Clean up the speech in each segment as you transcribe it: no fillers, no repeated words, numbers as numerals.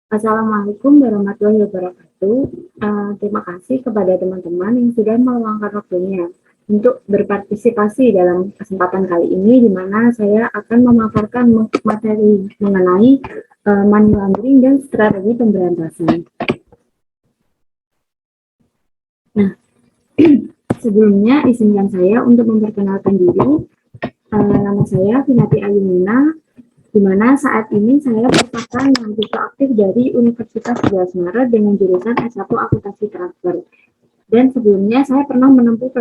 Assalamualaikum warahmatullahi wabarakatuh. Terima kasih kepada teman-teman yang sudah meluangkan waktunya untuk berpartisipasi dalam kesempatan kali ini, di mana saya akan memaparkan materi mengenai money laundering dan strategi pemberantasan. Nah, sebelumnya izinkan saya untuk memperkenalkan diri. Nama saya Vinati Ayumina, di mana saat ini saya merupakan mahasiswa aktif dari Universitas 11 Maret dengan jurusan S1 Akuntansi Transfer. Dan sebelumnya saya pernah menempuh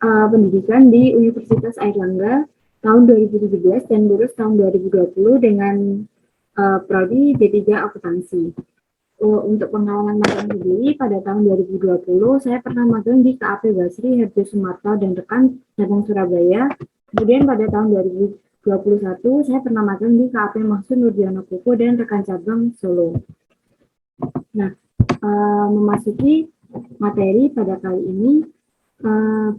pendidikan di Universitas Airlangga tahun 2017 dan lulus tahun 2020 dengan prodi D3 Akuntansi. Untuk pengalaman magang sendiri, pada tahun 2020 saya pernah magang di KAP Basri, Herjo Sumarto, dan rekan cabang Surabaya. Kemudian pada tahun 2021 saya pernah magang di KAP Mahsud Nurdiono Kuku dan rekan cabang Solo. Nah, memasuki materi pada kali ini,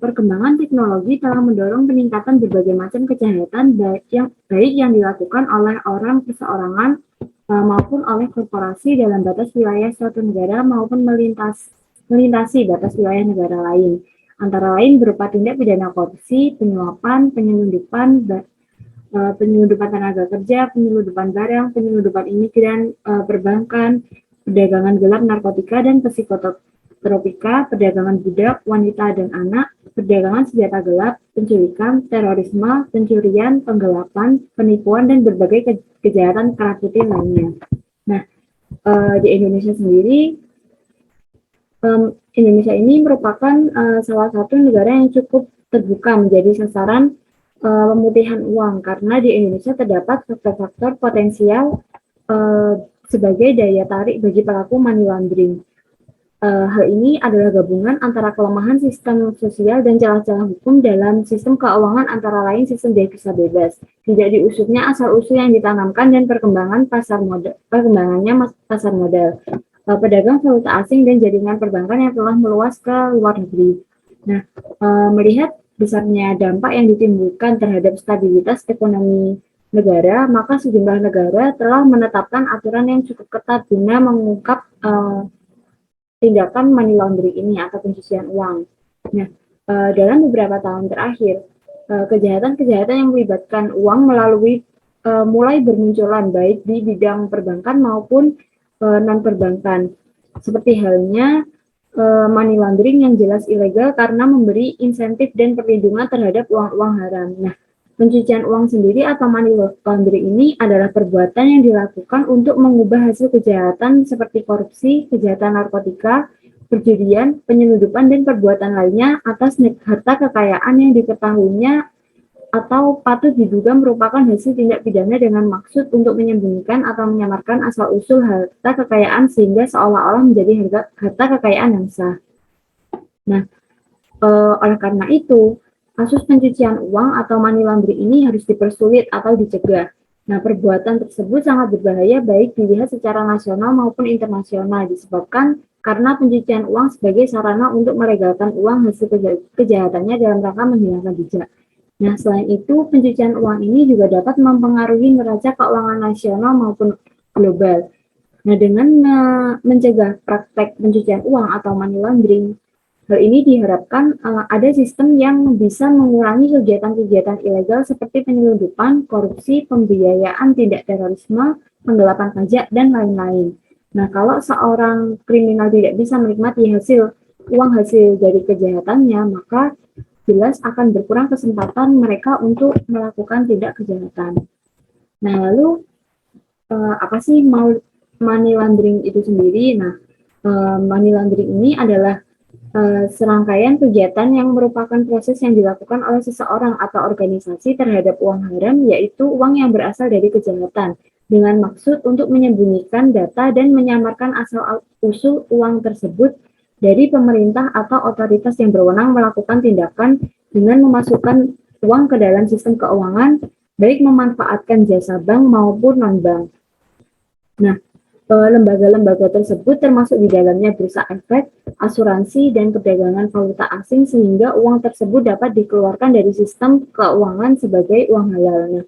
perkembangan teknologi telah mendorong peningkatan berbagai macam kejahatan baik yang dilakukan oleh orang perseorangan maupun oleh korporasi dalam batas wilayah suatu negara maupun melintasi batas wilayah negara lain. Antara lain berupa tindak pidana korupsi, penyuapan, penyelundupan tenaga kerja, penyelundupan barang, penyelundupan imigran, perbankan, perdagangan gelap narkotika dan psikotropika, perdagangan budak, wanita dan anak, perdagangan senjata gelap, penculikan, terorisme, pencurian, penggelapan, penipuan, dan berbagai kejahatan kerakutan lainnya. Nah, di Indonesia sendiri, Indonesia ini merupakan salah satu negara yang cukup terbuka menjadi sasaran pemutihan uang, karena di Indonesia terdapat faktor-faktor potensial sebagai daya tarik bagi pelaku money laundering. Hal ini adalah gabungan antara kelemahan sistem sosial dan celah-celah hukum dalam sistem keuangan, antara lain sistem devisa bebas, tidak diusutnya asal-usul yang ditanamkan, dan perkembangannya pasar modal, pedagang valuta asing, dan jaringan perbankan yang telah meluas ke luar negeri. Nah, melihat besarnya dampak yang ditimbulkan terhadap stabilitas ekonomi negara, maka sejumlah negara telah menetapkan aturan yang cukup ketat guna mengungkap tindakan money laundering ini atau pencucian uang. Nah, dalam beberapa tahun terakhir, kejahatan-kejahatan yang melibatkan uang mulai bermunculan baik di bidang perbankan maupun non-perbankan. Seperti halnya money laundering yang jelas ilegal karena memberi insentif dan perlindungan terhadap uang-uang haram. Nah, pencucian uang sendiri atau money laundering ini adalah perbuatan yang dilakukan untuk mengubah hasil kejahatan seperti korupsi, kejahatan narkotika, perjudian, penyelundupan, dan perbuatan lainnya atas harta kekayaan yang diketahuinya atau patut diduga merupakan hasil tindak pidana dengan maksud untuk menyembunyikan atau menyamarkan asal-usul harta kekayaan sehingga seolah-olah menjadi harta kekayaan yang sah. Nah, oleh karena itu, kasus pencucian uang atau money laundering ini harus dipersulit atau dicegah. Nah, perbuatan tersebut sangat berbahaya baik dilihat secara nasional maupun internasional, disebabkan karena pencucian uang sebagai sarana untuk melegalkan uang hasil kejahatannya dalam rangka menghilangkan jejak. Nah, selain itu, pencucian uang ini juga dapat mempengaruhi neraca keuangan nasional maupun global. Nah, dengan mencegah praktek pencucian uang atau money laundering, hal ini diharapkan ada sistem yang bisa mengurangi kegiatan-kegiatan ilegal seperti penyelundupan, korupsi, pembiayaan tindak terorisme, penggelapan pajak, dan lain-lain. Nah, kalau seorang kriminal tidak bisa menikmati uang hasil dari kejahatannya, maka jelas akan berkurang kesempatan mereka untuk melakukan tindak kejahatan. Nah, lalu apa sih money laundering itu sendiri? Nah, money laundering ini adalah serangkaian kegiatan yang merupakan proses yang dilakukan oleh seseorang atau organisasi terhadap uang haram, yaitu uang yang berasal dari kejahatan, dengan maksud untuk menyembunyikan data dan menyamarkan asal-usul uang tersebut dari pemerintah atau otoritas yang berwenang melakukan tindakan dengan memasukkan uang ke dalam sistem keuangan, baik memanfaatkan jasa bank maupun non-bank. Nah, lembaga-lembaga tersebut termasuk di dalamnya bursa efek, asuransi, dan perdagangan valuta asing, sehingga uang tersebut dapat dikeluarkan dari sistem keuangan sebagai uang halal. Nah,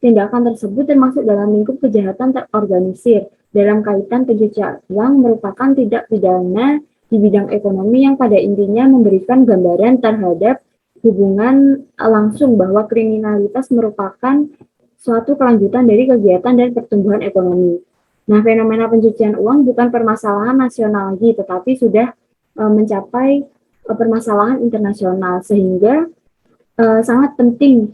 tindakan tersebut termasuk dalam lingkup kejahatan terorganisir dalam kaitan pencucian uang merupakan tindak pidana di bidang ekonomi yang pada intinya memberikan gambaran terhadap hubungan langsung bahwa kriminalitas merupakan suatu kelanjutan dari kegiatan dan pertumbuhan ekonomi. Nah, fenomena pencucian uang bukan permasalahan nasional lagi, tetapi sudah mencapai permasalahan internasional, sehingga sangat penting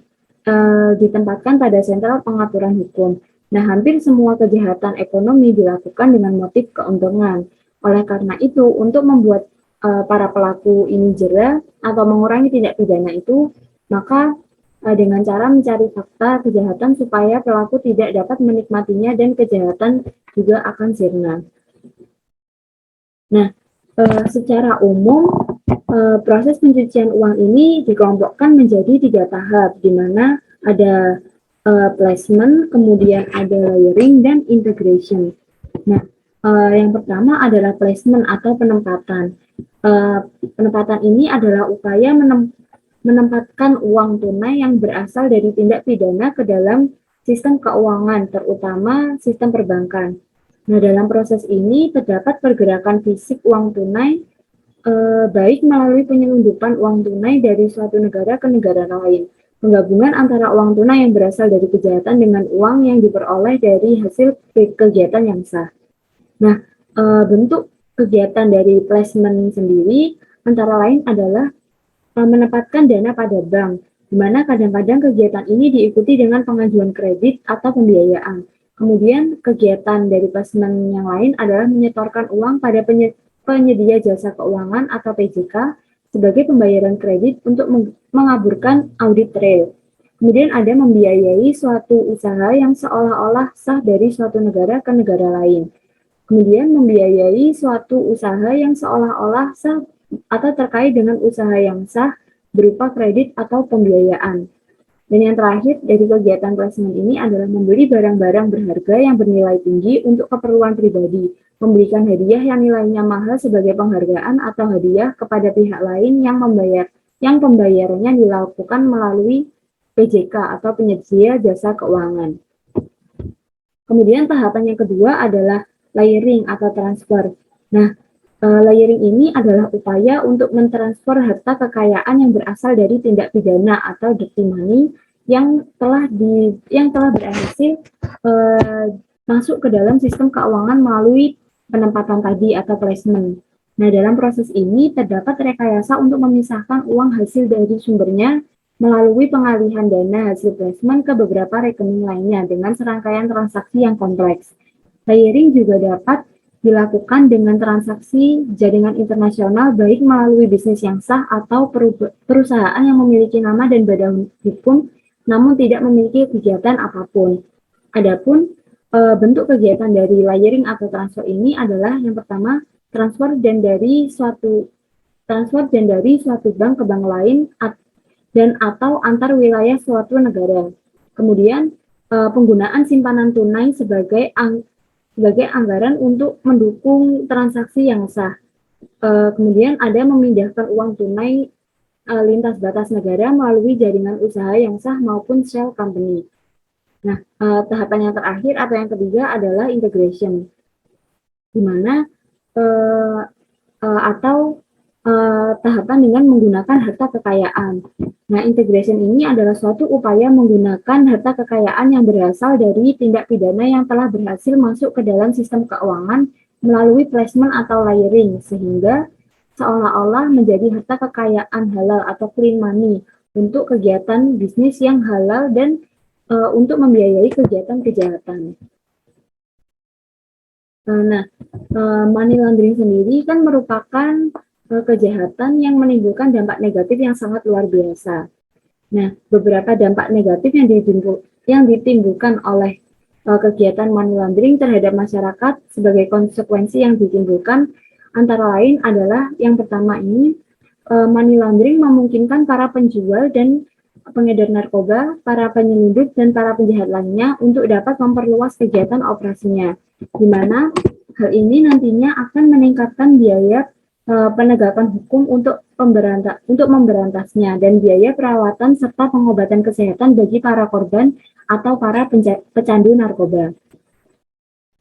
ditempatkan pada sentral pengaturan hukum. Nah, hampir semua kejahatan ekonomi dilakukan dengan motif keuntungan. Oleh karena itu, untuk membuat para pelaku ini jera atau mengurangi tindak pidana itu, maka dengan cara mencari fakta kejahatan supaya pelaku tidak dapat menikmatinya dan kejahatan juga akan sirna. Nah, secara umum proses pencucian uang ini dikelompokkan menjadi 3 tahap, di mana ada placement, kemudian ada layering, dan integration. Nah, yang pertama adalah placement atau penempatan. Penempatan ini adalah upaya menempatkan uang tunai yang berasal dari tindak pidana ke dalam sistem keuangan, terutama sistem perbankan. Nah, dalam proses ini terdapat pergerakan fisik uang tunai baik melalui penyelundupan uang tunai dari suatu negara ke negara lain, penggabungan antara uang tunai yang berasal dari kejahatan dengan uang yang diperoleh dari hasil kegiatan yang sah. Nah, bentuk kegiatan dari placement sendiri antara lain adalah menempatkan dana pada bank, di mana kadang-kadang kegiatan ini diikuti dengan pengajuan kredit atau pembiayaan. Kemudian kegiatan dari placement yang lain adalah menyetorkan uang pada penyedia jasa keuangan atau PJK sebagai pembayaran kredit untuk mengaburkan audit trail. Kemudian ada membiayai suatu usaha yang seolah-olah sah dari suatu negara ke negara lain. Kemudian membiayai suatu usaha yang seolah-olah sah atau terkait dengan usaha yang sah berupa kredit atau pembiayaan. Dan yang terakhir dari kegiatan placement ini adalah membeli barang-barang berharga yang bernilai tinggi untuk keperluan pribadi, memberikan hadiah yang nilainya mahal sebagai penghargaan atau hadiah kepada pihak lain yang pembayarannya dilakukan melalui PJK atau penyedia jasa keuangan. Kemudian tahapan yang kedua adalah layering atau transfer. Nah, layering ini adalah upaya untuk mentransfer harta kekayaan yang berasal dari tindak pidana atau dirty money yang telah berhasil masuk ke dalam sistem keuangan melalui penempatan tadi atau placement. Nah, dalam proses ini terdapat rekayasa untuk memisahkan uang hasil dari sumbernya melalui pengalihan dana hasil placement ke beberapa rekening lainnya dengan serangkaian transaksi yang kompleks. Layering juga dapat dilakukan dengan transaksi jaringan internasional baik melalui bisnis yang sah atau perusahaan yang memiliki nama dan badan hukum namun tidak memiliki kegiatan apapun. Adapun bentuk kegiatan dari layering atau transfer ini adalah yang pertama transfer dan dari suatu bank ke bank lain dan atau antar wilayah suatu negara. Kemudian penggunaan simpanan tunai sebagai anggaran untuk mendukung transaksi yang sah. Kemudian ada memindahkan uang tunai lintas batas negara melalui jaringan usaha yang sah maupun shell company. Nah, tahapan yang terakhir atau yang ketiga adalah integration, di mana tahapan dengan menggunakan harta kekayaan. Nah, integration ini adalah suatu upaya menggunakan harta kekayaan yang berasal dari tindak pidana yang telah berhasil masuk ke dalam sistem keuangan melalui placement atau layering, sehingga seolah-olah menjadi harta kekayaan halal atau clean money untuk kegiatan bisnis yang halal dan untuk membiayai kegiatan kejahatan. Money laundering sendiri kan merupakan kejahatan yang menimbulkan dampak negatif yang sangat luar biasa. Nah, beberapa dampak negatif yang ditimbulkan oleh kegiatan money laundering terhadap masyarakat sebagai konsekuensi yang ditimbulkan antara lain adalah yang pertama ini, money laundering memungkinkan para penjual dan pengedar narkoba, para penyelundup, dan para penjahat lainnya untuk dapat memperluas kegiatan operasinya, di mana hal ini nantinya akan meningkatkan biaya penegakan hukum untuk memberantasnya dan biaya perawatan serta pengobatan kesehatan bagi para korban atau para pecandu narkoba.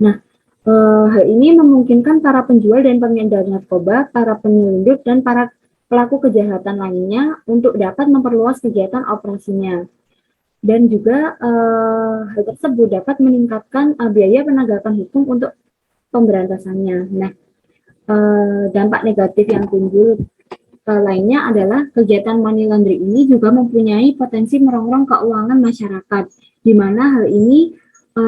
Nah, Hal ini memungkinkan para penjual dan pengedar narkoba, para penyelundup, dan para pelaku kejahatan lainnya untuk dapat memperluas kegiatan operasinya. Dan juga hal tersebut dapat meningkatkan biaya penegakan hukum untuk pemberantasannya. Nah, dampak negatif yang timbul lainnya adalah kegiatan money laundering ini juga mempunyai potensi merongrong keuangan masyarakat, di mana hal ini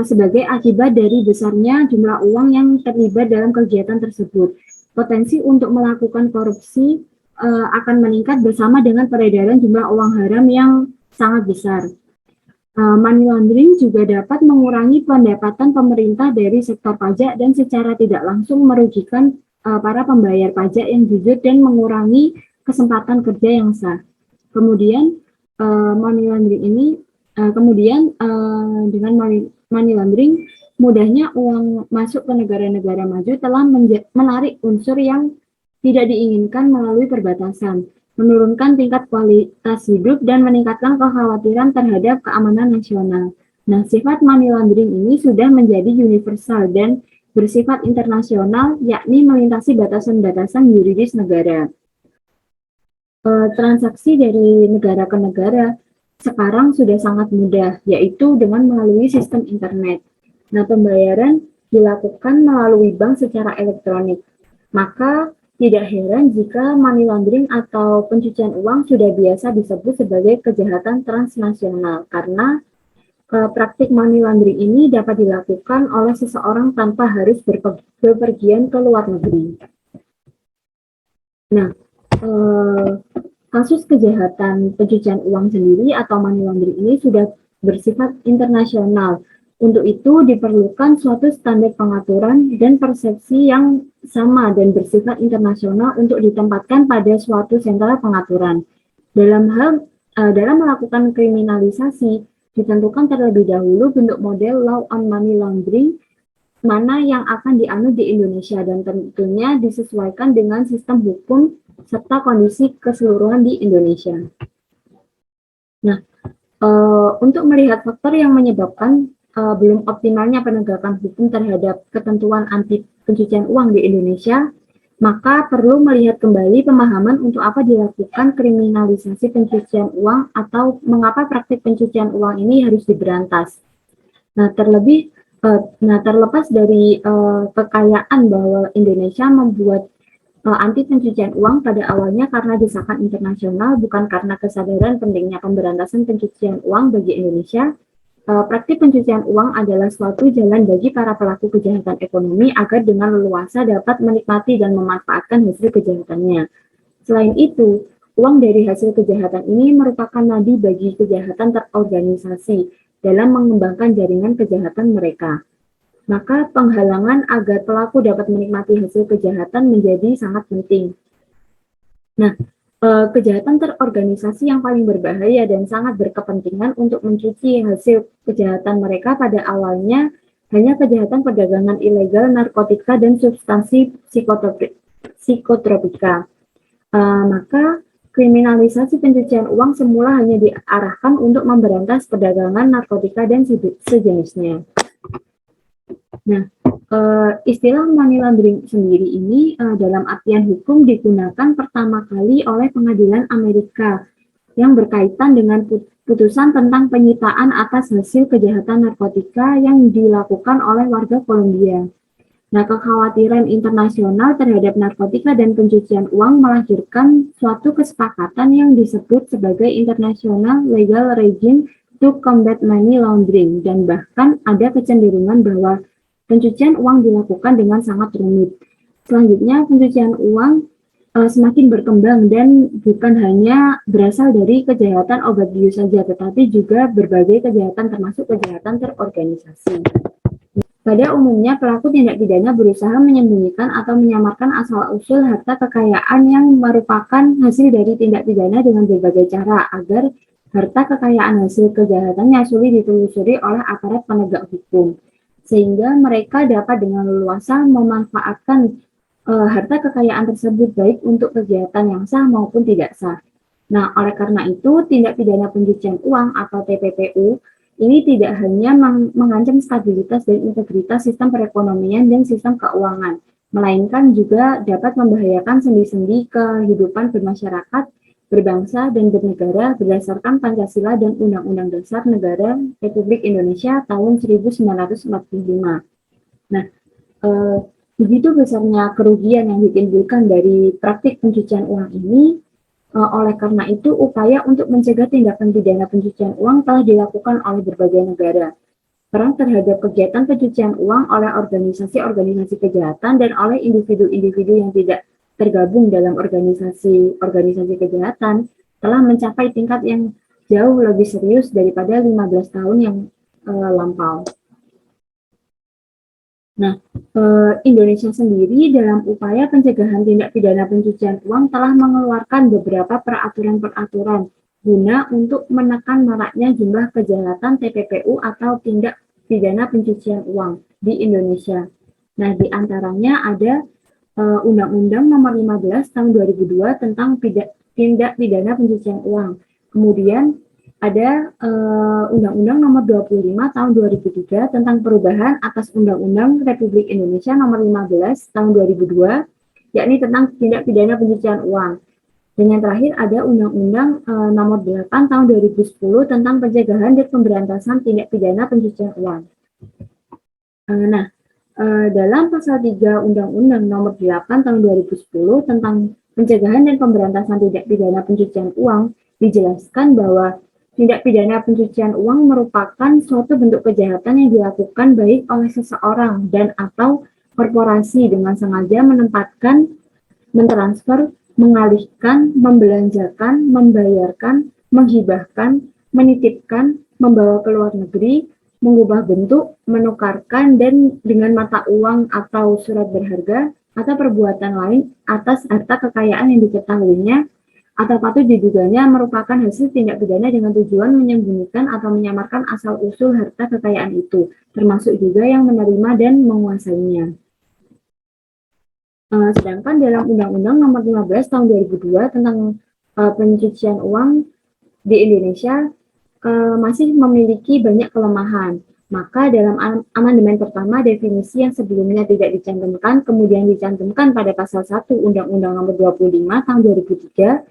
sebagai akibat dari besarnya jumlah uang yang terlibat dalam kegiatan tersebut. Potensi untuk melakukan korupsi akan meningkat bersama dengan peredaran jumlah uang haram yang sangat besar. Money laundering juga dapat mengurangi pendapatan pemerintah dari sektor pajak dan secara tidak langsung merugikan para pembayar pajak yang jujur dan mengurangi kesempatan kerja yang sah. Kemudian money laundering ini dengan money laundering mudahnya uang masuk ke negara-negara maju telah menarik unsur yang tidak diinginkan melalui perbatasan, menurunkan tingkat kualitas hidup, dan meningkatkan kekhawatiran terhadap keamanan nasional. Nah, sifat money laundering ini sudah menjadi universal dan bersifat internasional, yakni melintasi batasan-batasan yuridis negara. Transaksi dari negara ke negara sekarang sudah sangat mudah, yaitu dengan melalui sistem internet. Nah, pembayaran dilakukan melalui bank secara elektronik. Maka tidak heran jika money laundering atau pencucian uang sudah biasa disebut sebagai kejahatan transnasional karena praktik money laundering ini dapat dilakukan oleh seseorang tanpa harus berpergian ke luar negeri. Nah, kasus kejahatan pencucian uang sendiri atau money laundering ini sudah bersifat internasional. Untuk itu diperlukan suatu standar pengaturan dan persepsi yang sama dan bersifat internasional untuk ditempatkan pada suatu sentra pengaturan. Dalam melakukan kriminalisasi, ditentukan terlebih dahulu bentuk model law on money laundering mana yang akan dianut di Indonesia dan tentunya disesuaikan dengan sistem hukum serta kondisi keseluruhan di Indonesia. Nah, untuk melihat faktor yang menyebabkan belum optimalnya penegakan hukum terhadap ketentuan anti pencucian uang di Indonesia, maka perlu melihat kembali pemahaman untuk apa dilakukan kriminalisasi pencucian uang atau mengapa praktik pencucian uang ini harus diberantas. Nah, terlepas dari kekayaan bahwa Indonesia membuat anti pencucian uang pada awalnya karena desakan internasional, bukan karena kesadaran pentingnya pemberantasan pencucian uang bagi Indonesia. Praktik pencucian uang adalah suatu jalan bagi para pelaku kejahatan ekonomi agar dengan leluasa dapat menikmati dan memanfaatkan hasil kejahatannya. Selain itu, uang dari hasil kejahatan ini merupakan nadi bagi kejahatan terorganisasi dalam mengembangkan jaringan kejahatan mereka. Maka penghalangan agar pelaku dapat menikmati hasil kejahatan menjadi sangat penting. Nah, kejahatan terorganisasi yang paling berbahaya dan sangat berkepentingan untuk mencuci hasil kejahatan mereka pada awalnya hanya kejahatan perdagangan ilegal narkotika dan substansi psikotropika. Maka kriminalisasi pencucian uang semula hanya diarahkan untuk memberantas perdagangan narkotika dan sejenisnya. Nah, istilah money laundering sendiri ini dalam artian hukum digunakan pertama kali oleh pengadilan Amerika yang berkaitan dengan putusan tentang penyitaan atas hasil kejahatan narkotika yang dilakukan oleh warga Kolombia. Nah, kekhawatiran internasional terhadap narkotika dan pencucian uang melahirkan suatu kesepakatan yang disebut sebagai International Legal Regime to Combat Money Laundering, dan bahkan ada kecenderungan bahwa pencucian uang dilakukan dengan sangat rumit. Selanjutnya, pencucian uang semakin berkembang dan bukan hanya berasal dari kejahatan obat bius saja, tetapi juga berbagai kejahatan termasuk kejahatan terorganisasi. Pada umumnya, pelaku tindak pidana berusaha menyembunyikan atau menyamarkan asal-usul harta kekayaan yang merupakan hasil dari tindak pidana dengan berbagai cara agar harta kekayaan hasil kejahatannya sulit ditelusuri oleh aparat penegak hukum, sehingga mereka dapat dengan leluasa memanfaatkan harta kekayaan tersebut baik untuk kegiatan yang sah maupun tidak sah. Nah, oleh karena itu, tindak pidana pencucian uang atau TPPU Ini tidak hanya mengancam stabilitas dan integritas sistem perekonomian dan sistem keuangan, melainkan juga dapat membahayakan sendi-sendi kehidupan bermasyarakat, berbangsa, dan bernegara berdasarkan Pancasila dan Undang-Undang Dasar Negara Republik Indonesia tahun 1945. Nah, begitu besarnya kerugian yang ditimbulkan dari praktik pencucian uang ini. Oleh karena itu, upaya untuk mencegah tindakan pidana pencucian uang telah dilakukan oleh berbagai negara. Perang terhadap kegiatan pencucian uang oleh organisasi-organisasi kejahatan dan oleh individu-individu yang tidak tergabung dalam organisasi-organisasi kejahatan telah mencapai tingkat yang jauh lebih serius daripada 15 tahun yang lampau. Nah, Indonesia sendiri dalam upaya pencegahan tindak pidana pencucian uang telah mengeluarkan beberapa peraturan-peraturan guna untuk menekan maraknya jumlah kejahatan TPPU atau tindak pidana pencucian uang di Indonesia. Nah, di antaranya ada Undang-Undang Nomor 15 Tahun 2002 tentang tindak pidana pencucian uang. Kemudian ada Undang-Undang Nomor 25 Tahun 2003 tentang perubahan atas Undang-Undang Republik Indonesia Nomor 15 Tahun 2002, yakni tentang tindak pidana pencucian uang. Dan yang terakhir ada Undang-Undang Nomor 8 Tahun 2010 tentang pencegahan dan pemberantasan tindak pidana pencucian uang. Nah, dalam pasal 3 Undang-Undang Nomor 8 Tahun 2010 tentang pencegahan dan pemberantasan tindak pidana pencucian uang dijelaskan bahwa tindak pidana pencucian uang merupakan suatu bentuk kejahatan yang dilakukan baik oleh seseorang dan atau korporasi dengan sengaja menempatkan, mentransfer, mengalihkan, membelanjakan, membayarkan, menghibahkan, menitipkan, membawa ke luar negeri, mengubah bentuk, menukarkan, dan dengan mata uang atau surat berharga, atau perbuatan lain atas harta kekayaan yang diketahuinya atau patut diduganya merupakan hasil tindak pidana dengan tujuan menyembunyikan atau menyamarkan asal-usul harta kekayaan itu, termasuk juga yang menerima dan menguasainya. Sedangkan dalam Undang-Undang Nomor 15 Tahun 2002 tentang pencucian uang di Indonesia masih memiliki banyak kelemahan. Maka dalam amandemen pertama definisi yang sebelumnya tidak dicantumkan kemudian dicantumkan pada pasal 1 Undang-Undang Nomor 25 Tahun 2003,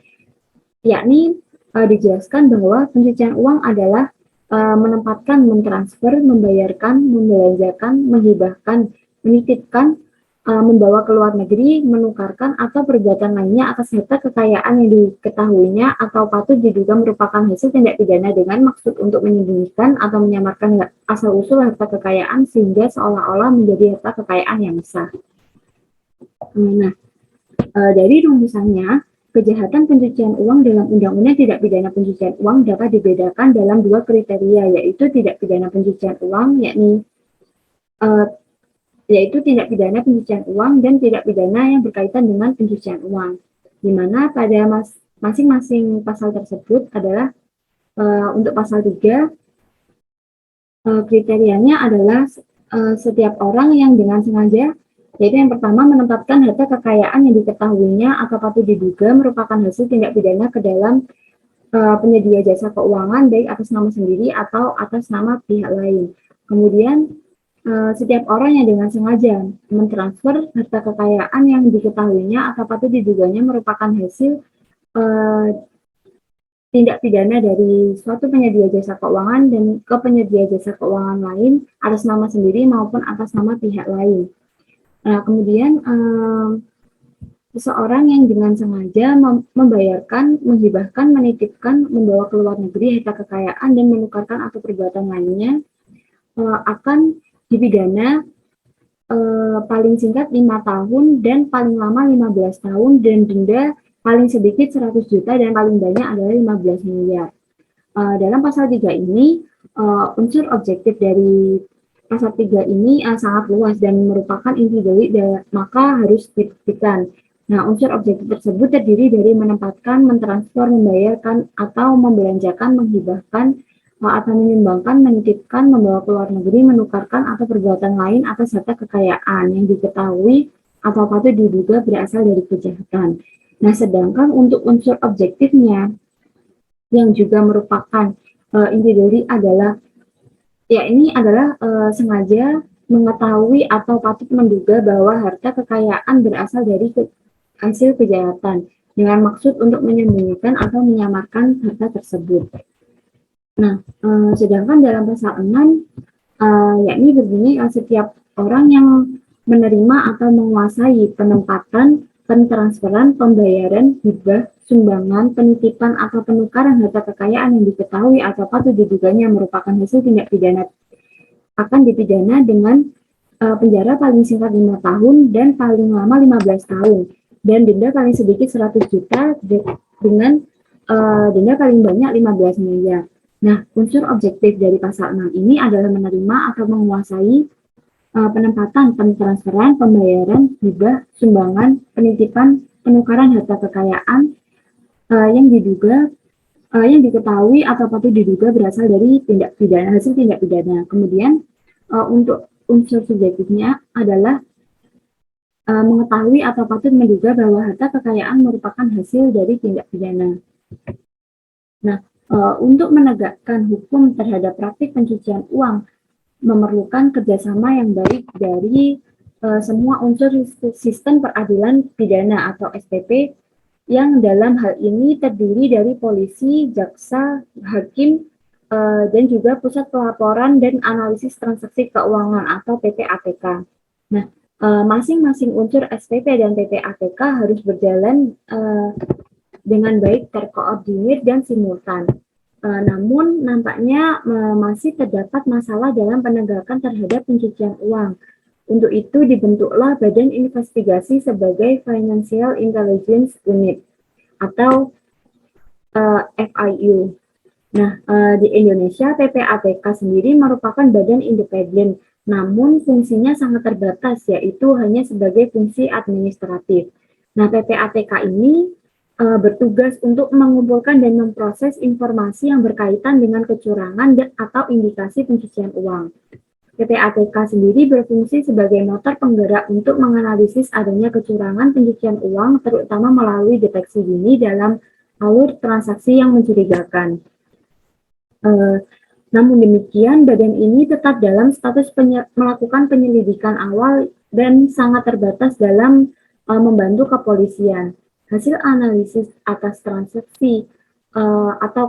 yakni dijelaskan bahwa pencucian uang adalah menempatkan, mentransfer, membayarkan, membelanjakan, menghibahkan, menitipkan, membawa ke luar negeri, menukarkan, atau perbuatan lainnya atas harta kekayaan yang diketahuinya atau patut diduga merupakan hasil tindak pidana dengan maksud untuk menyembunyikan atau menyamarkan asal-usul harta kekayaan sehingga seolah-olah menjadi harta kekayaan yang sah. Nah, dari rumusannya, kejahatan pencucian uang dalam Undang-Undang Tindak Pidana Pencucian Uang dapat dibedakan dalam dua kriteria, yaitu tindak pidana pencucian uang, yaitu tindak pidana pencucian uang dan tindak pidana yang berkaitan dengan pencucian uang, di mana pada masing-masing pasal tersebut adalah untuk pasal 3 kriterianya adalah setiap orang yang dengan sengaja, yaitu yang pertama menempatkan harta kekayaan yang diketahuinya atau patut diduga merupakan hasil tindak pidana ke dalam penyedia jasa keuangan baik atas nama sendiri atau atas nama pihak lain. Kemudian setiap orang yang dengan sengaja mentransfer harta kekayaan yang diketahuinya atau patut diduganya merupakan hasil tindak pidana dari suatu penyedia jasa keuangan dan ke penyedia jasa keuangan lain atas nama sendiri maupun atas nama pihak lain. Nah, kemudian seseorang yang dengan sengaja membayarkan, menghibahkan, menitipkan, membawa ke luar negeri harta kekayaan dan menukarkan atau perbuatan lainnya akan dipidana paling singkat 5 tahun dan paling lama 15 tahun dan denda paling sedikit 100 juta dan paling banyak adalah 15 miliar. Dalam pasal 3 ini, unsur objektif dari pasal 3 ini sangat luas dan merupakan inti delik, maka harus dibuktikan. Nah, unsur objektif tersebut terdiri dari menempatkan, mentransfer, membayarkan, atau membelanjakan, menghibahkan, atau menyumbangkan, menitipkan, membawa ke luar negeri, menukarkan, atau perbuatan lain atas harta kekayaan yang diketahui atau patut diduga berasal dari kejahatan. Nah, sedangkan untuk unsur objektifnya yang juga merupakan inti delik adalah Ya, ini adalah sengaja mengetahui atau patut menduga bahwa harta kekayaan berasal dari hasil kejahatan dengan maksud untuk menyembunyikan atau menyamarkan harta tersebut. Nah, sedangkan dalam pasal 6 yakni berbunyi setiap orang yang menerima atau menguasai penempatan, pentransferan, pembayaran, hibah, sumbangan, penitipan atau penukaran harta kekayaan yang diketahui atau patut diduganya merupakan hasil tindak pidana akan dipidana dengan penjara paling singkat 5 tahun dan paling lama 15 tahun dan denda paling sedikit 100 juta dengan denda paling banyak 15 miliar. Nah, unsur objektif dari pasal 6 ini adalah menerima atau menguasai penempatan, pentransferan, pembayaran, hibah, sumbangan, penitipan, penukaran harta kekayaan yang diduga yang diketahui atau patut diduga berasal dari tindak pidana, hasil tindak pidana. Kemudian untuk unsur subjektifnya adalah mengetahui atau patut menduga bahwa harta kekayaan merupakan hasil dari tindak pidana. Nah, untuk menegakkan hukum terhadap praktik pencucian uang memerlukan kerjasama yang baik dari semua unsur sistem peradilan pidana atau SPP yang dalam hal ini terdiri dari polisi, jaksa, hakim, dan juga pusat pelaporan dan analisis transaksi keuangan atau PPATK. Nah, masing-masing unsur SPP dan PPATK harus berjalan dengan baik, terkoordinir, dan simultan. Namun nampaknya masih terdapat masalah dalam penegakan terhadap pencucian uang. Untuk itu dibentuklah Badan Investigasi sebagai Financial Intelligence Unit atau FIU. Nah, di Indonesia PPATK sendiri merupakan badan independen, namun fungsinya sangat terbatas, yaitu hanya sebagai fungsi administratif. Nah, PPATK ini bertugas untuk mengumpulkan dan memproses informasi yang berkaitan dengan kecurangan atau indikasi pencucian uang. PPATK sendiri berfungsi sebagai motor penggerak untuk menganalisis adanya kecurangan pencucian uang, terutama melalui deteksi dini dalam alur transaksi yang mencurigakan. Namun demikian, badan ini tetap dalam status melakukan penyelidikan awal dan sangat terbatas dalam membantu kepolisian. Hasil analisis atas transaksi atau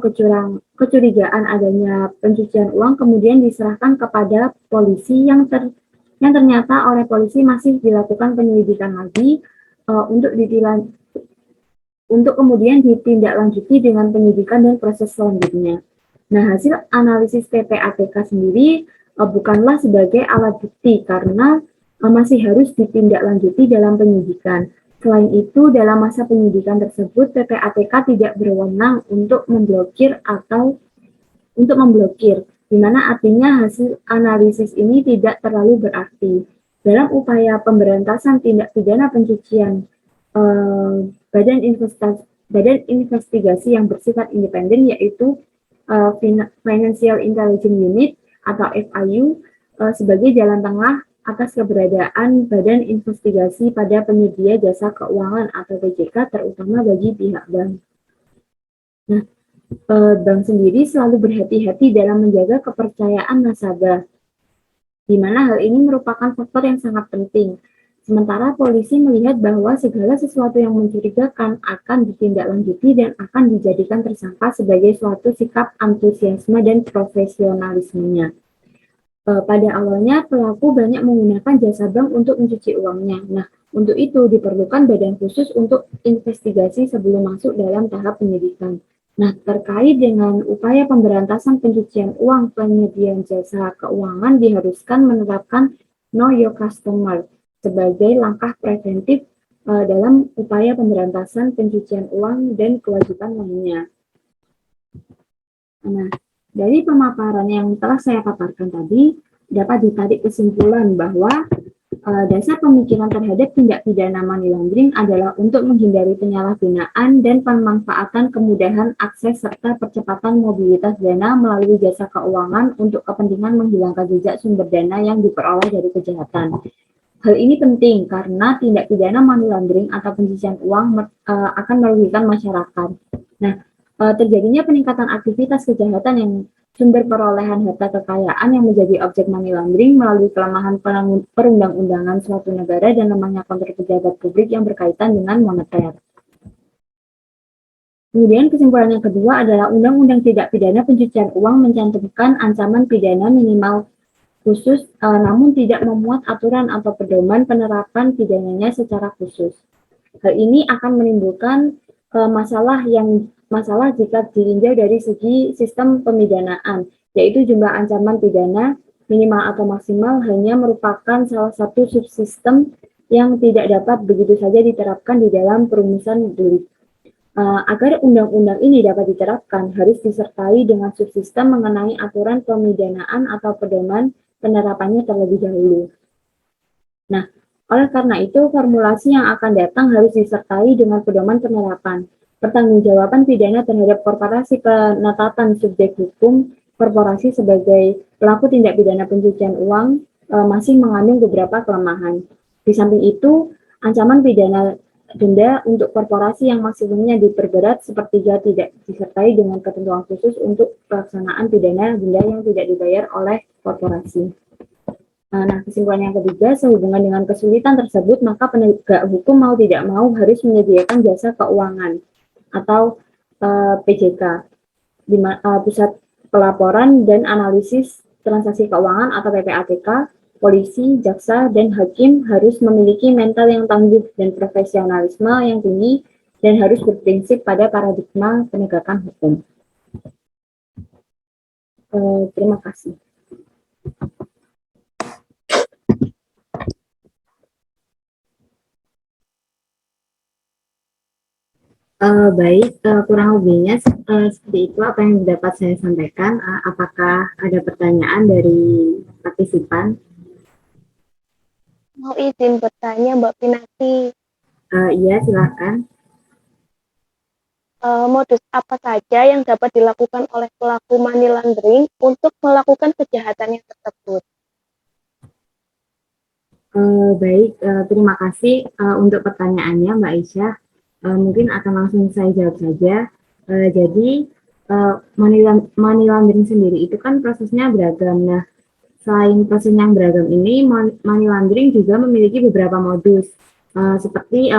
kecurigaan adanya pencucian uang kemudian diserahkan kepada polisi yang ternyata oleh polisi masih dilakukan penyelidikan lagi untuk kemudian ditindaklanjuti dengan penyidikan dan proses selanjutnya. Nah, hasil analisis PPATK sendiri bukanlah sebagai alat bukti karena masih harus ditindaklanjuti dalam penyidikan. Selain itu, dalam masa penyidikan tersebut, PPATK tidak berwenang untuk memblokir, di mana artinya hasil analisis ini tidak terlalu berarti. Dalam upaya pemberantasan tindak pidana pencucian, badan investigasi yang bersifat independen yaitu Financial Intelligence Unit atau FIU sebagai jalan tengah atas keberadaan badan investigasi pada penyedia jasa keuangan atau BJK, terutama bagi pihak bank. Nah, bank sendiri selalu berhati-hati dalam menjaga kepercayaan nasabah, di mana hal ini merupakan faktor yang sangat penting. Sementara polisi melihat bahwa segala sesuatu yang mencurigakan akan ditindaklanjuti dan akan dijadikan tersangka sebagai suatu sikap antusiasme dan profesionalismenya. Pada awalnya pelaku banyak menggunakan jasa bank untuk mencuci uangnya. Nah, untuk itu diperlukan badan khusus untuk investigasi sebelum masuk dalam tahap penyidikan. Nah, terkait dengan upaya pemberantasan pencucian uang, penyedia jasa keuangan diharuskan menerapkan Know Your Customer sebagai langkah preventif dalam upaya pemberantasan pencucian uang dan kewajiban lainnya. Nah, dari pemaparan yang telah saya paparkan tadi, dapat ditarik kesimpulan bahwa dasar pemikiran terhadap tindak pidana money laundering adalah untuk menghindari penyalahgunaan dan pemanfaatan kemudahan akses serta percepatan mobilitas dana melalui jasa keuangan untuk kepentingan menghilangkan jejak sumber dana yang diperoleh dari kejahatan. Hal ini penting karena tindak pidana money laundering atau pencucian uang akan merugikan masyarakat. Nah, terjadinya peningkatan aktivitas kejahatan yang sumber perolehan harta kekayaan yang menjadi objek money laundering melalui kelemahan perundang-undangan suatu negara dan lemahnya kontrol pejabat publik yang berkaitan dengan moneter. Kemudian kesimpulan yang kedua adalah Undang-Undang Tindak Pidana Pencucian Uang mencantumkan ancaman pidana minimal khusus, namun tidak memuat aturan atau pedoman penerapan pidananya secara khusus. Hal ini akan menimbulkan masalah jika ditinjau dari segi sistem pemidanaan, yaitu jumlah ancaman pidana minimal atau maksimal hanya merupakan salah satu subsistem yang tidak dapat begitu saja diterapkan di dalam perumusan delik. Agar undang-undang ini dapat diterapkan, harus disertai dengan subsistem mengenai aturan pemidanaan atau pedoman penerapannya terlebih dahulu. Nah, oleh karena itu, formulasi yang akan datang harus disertai dengan pedoman penerapan. Pertanggungjawaban pidana terhadap korporasi penetapan subjek hukum korporasi sebagai pelaku tindak pidana pencucian uang masih mengandung beberapa kelemahan. Di samping itu, ancaman pidana denda untuk korporasi yang maksimumnya diperberat sepertiga tidak disertai dengan ketentuan khusus untuk pelaksanaan pidana denda yang tidak dibayar oleh korporasi. Nah, kesimpulan yang ketiga, sehubungan dengan kesulitan tersebut, maka penegak hukum mau tidak mau harus menyediakan jasa keuangan atau PJK, Pusat Pelaporan dan Analisis Transaksi Keuangan atau PPATK. Polisi, jaksa, dan hakim harus memiliki mental yang tangguh dan profesionalisme yang tinggi dan harus berprinsip pada paradigma penegakan hukum. Terima kasih. Baik, kurang lebihnya seperti itu apa yang dapat saya sampaikan. Apakah ada pertanyaan dari partisipan? Mau izin bertanya, Mbak Pinati. Iya, silakan. Modus apa saja yang dapat dilakukan oleh pelaku money laundering untuk melakukan kejahatannya tersebut? Baik, terima kasih untuk pertanyaannya, Mbak Aisyah. Mungkin akan langsung saya jawab saja. Jadi, money laundering sendiri itu kan prosesnya beragam. Nah, selain proses yang beragam ini, money laundering juga memiliki beberapa modus, seperti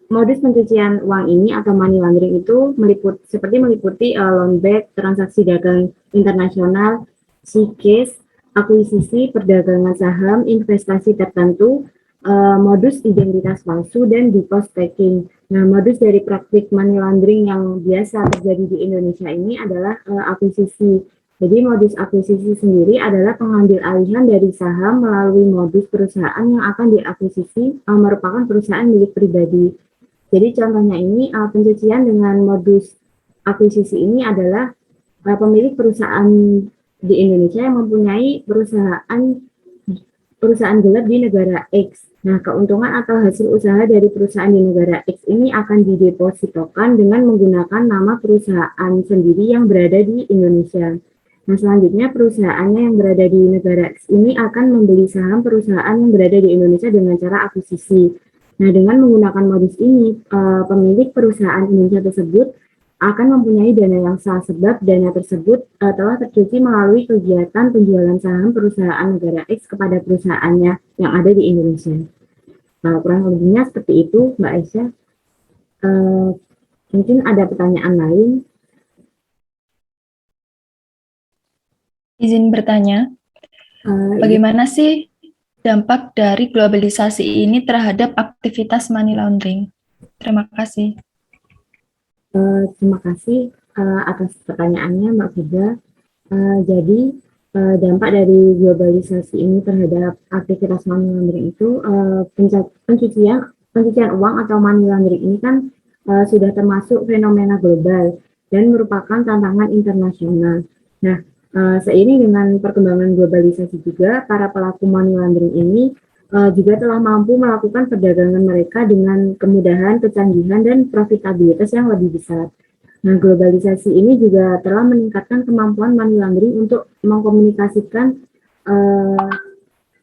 modus pencucian uang ini atau money laundering itu meliputi loan back, transaksi dagang internasional, CCAS, akuisisi, perdagangan saham, investasi tertentu, modus identitas palsu, dan deposit taking. Nah, modus dari praktik money laundering yang biasa terjadi di Indonesia ini adalah akuisisi. Jadi modus akuisisi sendiri adalah pengambil alihan dari saham melalui modus perusahaan yang akan diakuisisi merupakan perusahaan milik pribadi. Jadi contohnya ini pencucian dengan modus akuisisi ini adalah pemilik perusahaan di Indonesia yang mempunyai perusahaan gelap di negara X. Nah, keuntungan atau hasil usaha dari perusahaan di negara X ini akan didepositokan dengan menggunakan nama perusahaan sendiri yang berada di Indonesia. Nah, selanjutnya perusahaannya yang berada di negara X ini akan membeli saham perusahaan yang berada di Indonesia dengan cara akuisisi. Nah, dengan menggunakan modus ini, pemilik perusahaan Indonesia tersebut akan mempunyai dana yang sah sebab dana tersebut telah tercuci melalui kegiatan penjualan saham perusahaan negara X kepada perusahaannya yang ada di Indonesia. Kurang lebihnya seperti itu, Mbak Aisyah. Mungkin ada pertanyaan lain. Izin bertanya, bagaimana sih dampak dari globalisasi ini terhadap aktivitas money laundering? Terima kasih. Terima kasih atas pertanyaannya, Mbak Fida. Jadi, dampak dari globalisasi ini terhadap aktivitas money laundering itu, pencucian uang atau money laundering ini kan sudah termasuk fenomena global dan merupakan tantangan internasional. Nah, seiring dengan perkembangan globalisasi juga, para pelaku money laundering ini juga telah mampu melakukan perdagangan mereka dengan kemudahan, kecanggihan, dan profitabilitas yang lebih besar. Nah, globalisasi ini juga telah meningkatkan kemampuan money laundering untuk mengkomunikasikan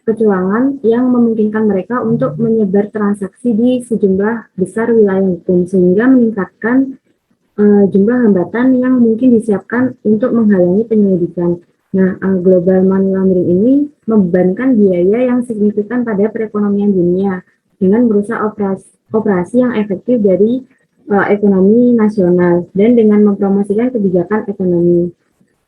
kecurangan yang memungkinkan mereka untuk menyebar transaksi di sejumlah besar wilayah hukum, sehingga meningkatkan jumlah hambatan yang mungkin disiapkan untuk menghalangi penyelidikan. Nah, global money laundering ini membebankan biaya yang signifikan pada perekonomian dunia dengan merusak operasi yang efektif dari ekonomi nasional dan dengan mempromosikan kebijakan ekonomi.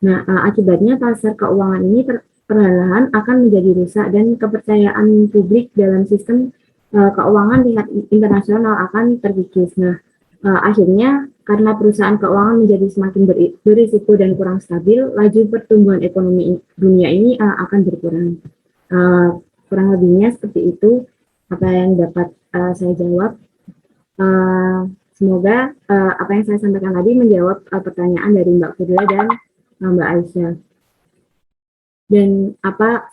Nah, akibatnya pasar keuangan ini perlahan akan menjadi rusak dan kepercayaan publik dalam sistem keuangan tingkat internasional akan terkikis. Nah, akhirnya karena perusahaan keuangan menjadi semakin berisiko dan kurang stabil, laju pertumbuhan ekonomi dunia ini akan berkurang. Kurang lebihnya seperti itu apa yang dapat saya jawab. Semoga apa yang saya sampaikan tadi menjawab pertanyaan dari Mbak Fudla dan Mbak Aisyah. Dan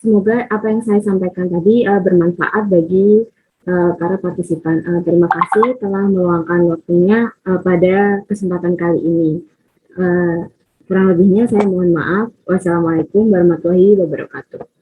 semoga apa yang saya sampaikan tadi bermanfaat bagi para partisipan. Terima kasih telah meluangkan waktunya pada kesempatan kali ini. Kurang lebihnya saya mohon maaf. Wassalamualaikum warahmatullahi wabarakatuh.